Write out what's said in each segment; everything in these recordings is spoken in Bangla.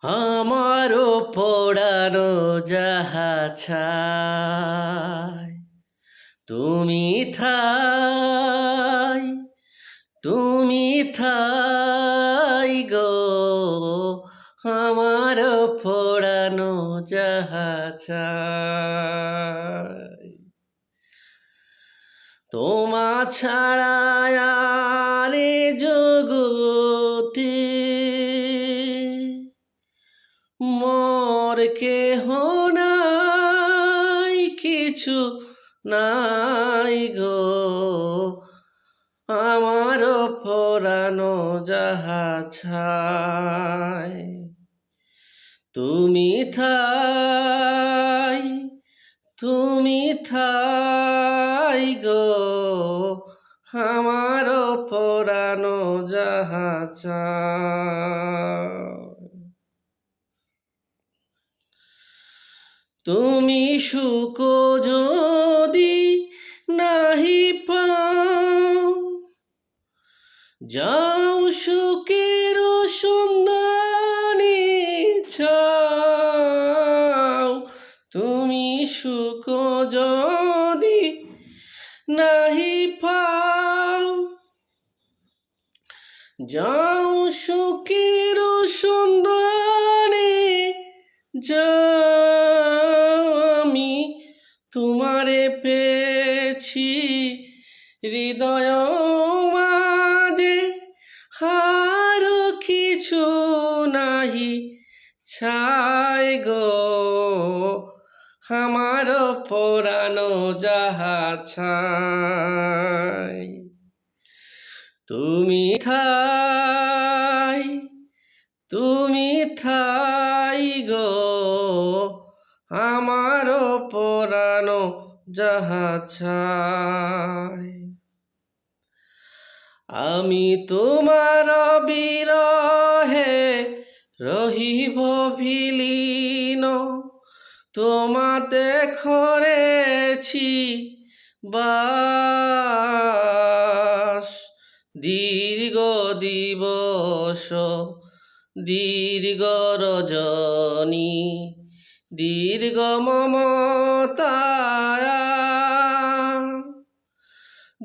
আমারও পোড়ানো যাহা ছাই তুমি ঠাই তুমি ঠাই গো। আমারও পোড়ানো যাহা ছাই তোমা ছাড়া আর এ জগতে মোর কেহ নাই, কিছু নাই গো। আমার পোড়ানো যাহা ছাই তুমি ঠাই তুমি ঠাই গো। আমার পোড়ানো যাহা ছাই তুমি সুখ যদি নাহি পাও, যাও সুখের সন্ধানে চাও। তুমি সুখ যদি নাহি পাও, যাও সুখের সন্ধানে যাও। আমি তোমারে পেয়েছি হৃদয় মাঝে, আর কিছু নাহি ছাই গো। আমার পোড়ানো যাহা ছাই তুমি ঠাই তুমি ঠাই গো। আমার পোড়ানো যাহা ছাই আমি তোমার বিরহে রহিব বিলীন, তোমাতে করেছি বাস। দীর্ঘ দিবস দীর্ঘ রজনী, দীর্ঘ মমতা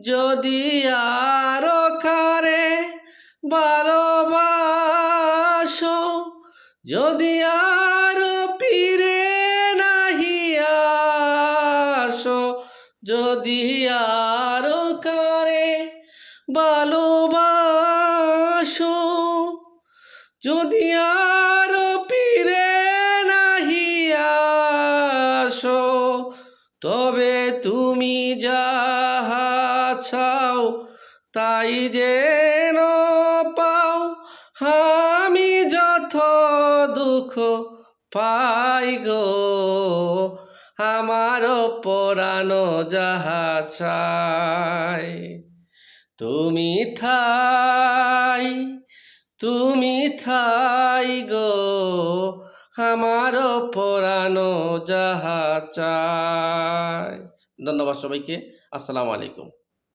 যদি আরো কারে ভালোবাসো, যদি আরো ফিরে নাহি আসো, যদি আরো কারে ভালোবাসো, যদি আরো ফিরে নাহি আসো, তবে তুমি যাহা চাও তাই যেন পাও। আমি যত দুঃখ পাই গো, আমার পোড়ানো যাহা ছাই তুমি ঠাই তুমি ঠাই গো। আমার পোড়ানো যাহা চাই। ধন্যবাদ সবাইকে। আসসালামু আলাইকুম।